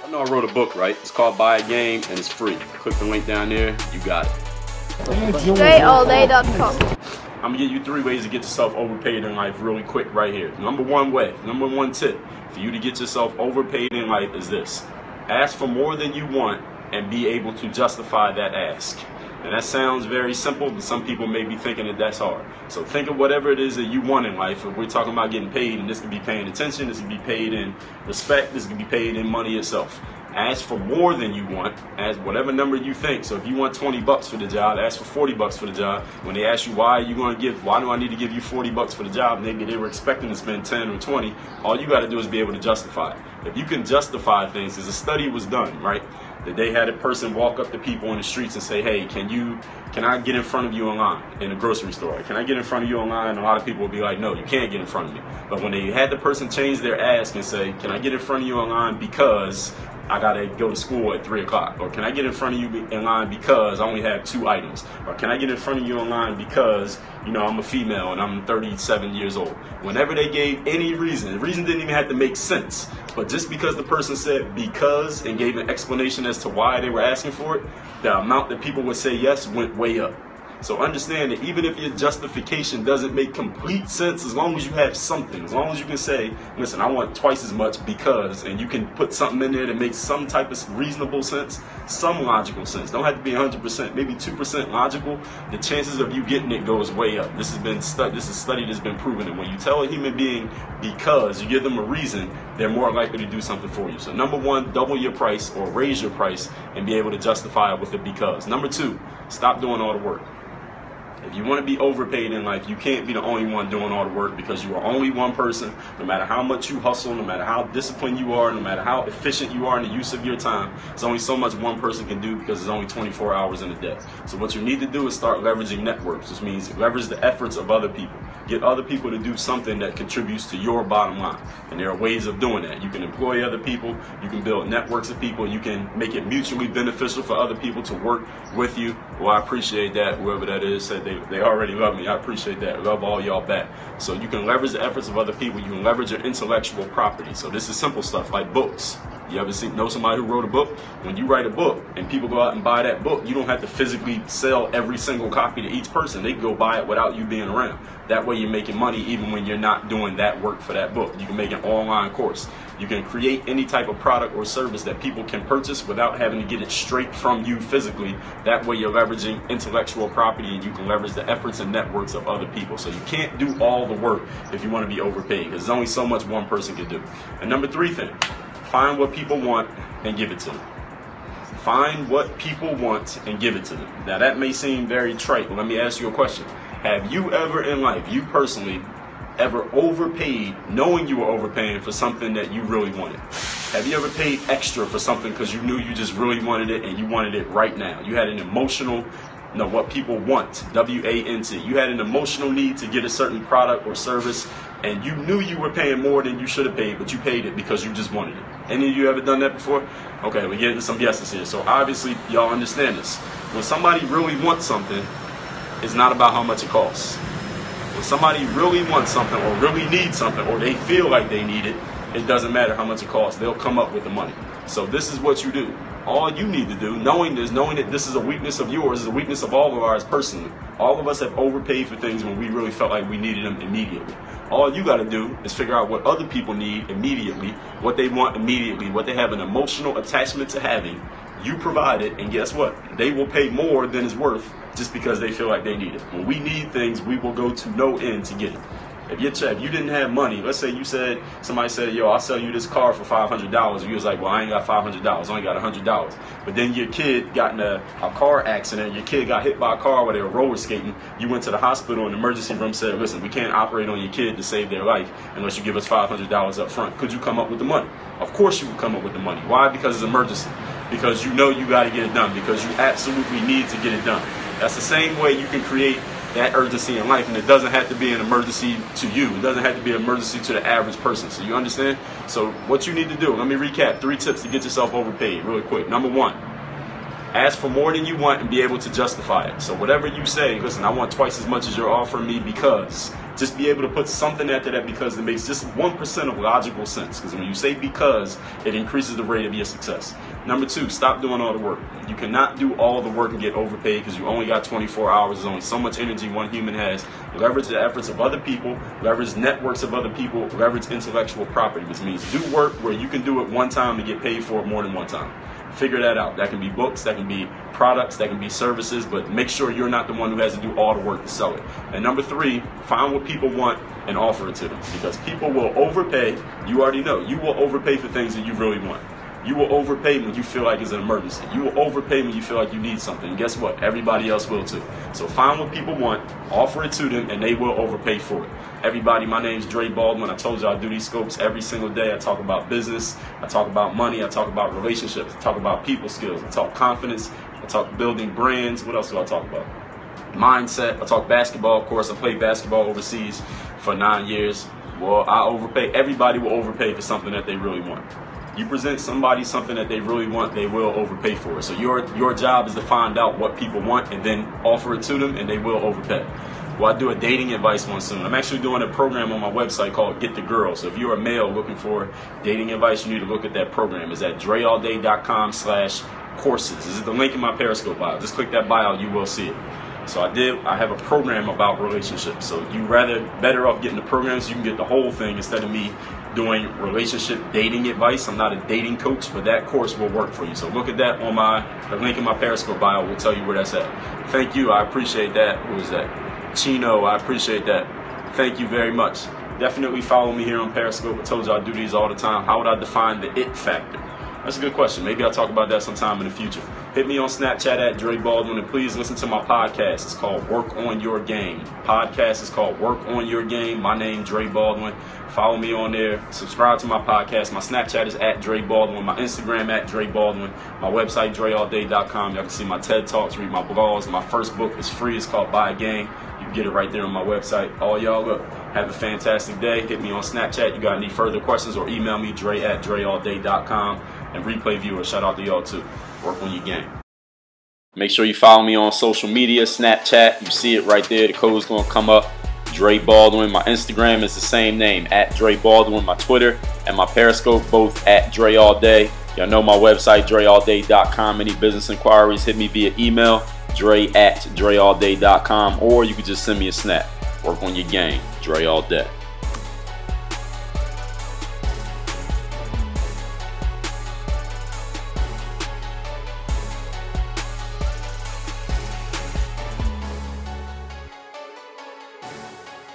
I know I wrote a book, right? It's called Buy a Game and it's free. Click the link down there, you got it. DreAllDay.com. I'm gonna give you 3 ways to get yourself overpaid in life really quick right here. Number one tip for you to get yourself overpaid in life is this. Ask for more than you want and be able to justify that ask. And that sounds very simple, but some people may be thinking that that's hard. So think of whatever it is that you want in life. If we're talking about getting paid, and this can be paying attention, this can be paid in respect, this can be paid in money itself. Ask for more than you want, ask whatever number you think. So if you want 20 bucks for the job, ask for 40 bucks for the job. When they ask you why do I need to give you 40 bucks for the job, maybe they were expecting to spend 10 or 20, all you got to do is be able to justify it. If you can justify things, as a study was done, right? That they had a person walk up to people in the streets and say, hey, can I get in front of you in line in a grocery store? Can I get in front of you in line? And a lot of people would be like, no, you can't get in front of me. But when they had the person change their ask and say, can I get in front of you in line because I gotta go to school at 3 o'clock? Or can I get in front of you in line because I only have 2 items? Or can I get in front of you in line because, you know, I'm a female and I'm 37 years old? Whenever they gave any reason, the reason didn't even have to make sense, but just because the person said because and gave an explanation as to why they were asking for it, the amount that people would say yes went way up. So understand that even if your justification doesn't make complete sense, as long as you have something, as long as you can say, listen, I want twice as much because, and you can put something in there that makes some type of reasonable sense, some logical sense. Don't have to be 100%, maybe 2% logical. The chances of you getting it goes way up. This is study that's been proven. And when you tell a human being because, you give them a reason, they're more likely to do something for you. So number 1, double your price or raise your price and be able to justify it with a because. Number 2, stop doing all the work. If you want to be overpaid in life, you can't be the only one doing all the work because you are only one person. No matter how much you hustle, no matter how disciplined you are, no matter how efficient you are in the use of your time, there's only so much one person can do because there's only 24 hours in a day. So what you need to do is start leveraging networks, which means leverage the efforts of other people. Get other people to do something that contributes to your bottom line. And there are ways of doing that. You can employ other people, you can build networks of people, you can make it mutually beneficial for other people to work with you. Well, I appreciate that. Whoever that is said they already love me. I appreciate that. Love all y'all back. So you can leverage the efforts of other people. You can leverage your intellectual property. So this is simple stuff like books. You ever know somebody who wrote a book? When you write a book and people go out and buy that book, you don't have to physically sell every single copy to each person. They can go buy it without you being around. That way you're making money even when you're not doing that work for that book. You can make an online course. You can create any type of product or service that people can purchase without having to get it straight from you physically. That way you're leveraging intellectual property and you can leverage the efforts and networks of other people. So you can't do all the work if you want to be overpaid because there's only so much one person can do. And number 3 thing, find what people want and give it to them. Find what people want and give it to them. Now that may seem very trite, but let me ask you a question. Have you ever in life, you personally, ever overpaid knowing you were overpaying for something that you really wanted? Have you ever paid extra for something because you knew you just really wanted it and you wanted it right now? You had an emotional, what people want, W-A-N-T. You had an emotional need to get a certain product or service and you knew you were paying more than you should have paid, but you paid it because you just wanted it. Any of you ever done that before? Okay, we're getting some yeses here. So obviously y'all understand this. When somebody really wants something, it's not about how much it costs. When somebody really wants something or really needs something or they feel like they need it, it doesn't matter how much it costs. They'll come up with the money. So this is what you do. All you need to do, knowing that this is a weakness of yours, is a weakness of all of ours personally. All of us have overpaid for things when we really felt like we needed them immediately. All you got to do is figure out what other people need immediately, what they want immediately, what they have an emotional attachment to having. You provide it, and guess what? They will pay more than it's worth just because they feel like they need it. When we need things, we will go to no end to get it. If you didn't have money, let's say somebody said, yo, I'll sell you this car for $500. You was like, well, I ain't got $500, I only got $100. But then your kid got in a car accident, your kid got hit by a car while they were roller skating. You went to the hospital and the emergency room said, listen, we can't operate on your kid to save their life unless you give us $500 up front. Could you come up with the money? Of course you would come up with the money. Why? Because it's an emergency. Because you know you got to get it done. Because you absolutely need to get it done. That's the same way you can create that urgency in life, and it doesn't have to be an emergency to you. It doesn't have to be an emergency to the average person. So you understand? So what you need to do, let me recap 3 tips to get yourself overpaid really quick. Number 1, Ask for more than you want and be able to justify it. So whatever you say, listen, I want twice as much as you're offering me because, just be able to put something after that because that makes just 1% of logical sense. Because when you say because, it increases the rate of your success. Number 2, stop doing all the work. You cannot do all the work and get overpaid because you only got 24 hours. There's only so much energy one human has. Leverage the efforts of other people, leverage networks of other people, leverage intellectual property, which means do work where you can do it one time and get paid for it more than one time. Figure that out. That can be books, that can be products, that can be services, but make sure you're not the one who has to do all the work to sell it. And number 3, find what people want and offer it to them, because people will overpay. You already know, you will overpay for things that you really want. You will overpay when you feel like it's an emergency. You will overpay when you feel like you need something. And guess what? Everybody else will too. So find what people want, offer it to them, and they will overpay for it. Everybody, my name's Dre Baldwin. I told you I do these scopes every single day. I talk about business. I talk about money. I talk about relationships. I talk about people skills. I talk confidence. I talk building brands. What else do I talk about? Mindset. I talk basketball. Of course, I played basketball overseas for 9 years. Well, I overpay. Everybody will overpay for something that they really want. You present somebody something that they really want, they will overpay for it. So your job is to find out what people want and then offer it to them, and they will overpay. Well, I do a dating advice one soon. I'm actually doing a program on my website called Get the Girl. So if you're a male looking for dating advice, you need to look at that program. It's at dreallday.com/courses. This is the link in my Periscope bio. Just click that bio, you will see it. So I have a program about relationships. So you better off getting the program so you can get the whole thing instead of me doing relationship dating advice. I'm not a dating coach, but that course will work for you. So look at that on the link in my Periscope bio will tell you where that's at. Thank you. I appreciate that. Who is that? Chino. I appreciate that. Thank you very much. Definitely follow me here on Periscope. I told you I do these all the time. How would I define the it factor? That's a good question. Maybe I'll talk about that sometime in the future. Hit me on Snapchat at Dre Baldwin, and please listen to my podcast. It's called Work on Your Game. Podcast is called Work on Your Game. My name, Dre Baldwin. Follow me on there. Subscribe to my podcast. My Snapchat is at Dre Baldwin. My Instagram at Dre Baldwin. My website, dreallday.com. Y'all can see my TED Talks, read my blogs. My first book is free. It's called Buy a Game. You can get it right there on my website. All y'all, look, have a fantastic day. Hit me on Snapchat. You got any further questions, or email me, Dre at dreallday.com. And replay viewers, shout out to y'all too. Work on your game. Make sure you follow me on social media, Snapchat. You see it right there. The code's going to come up. Dre Baldwin. My Instagram is the same name, at Dre Baldwin. My Twitter and my Periscope, both at Dre All Day. Y'all know my website, dreallday.com. Any business inquiries, hit me via email, Dre at dreallday.com, or you can just send me a snap. Work on your game. Dre All Day.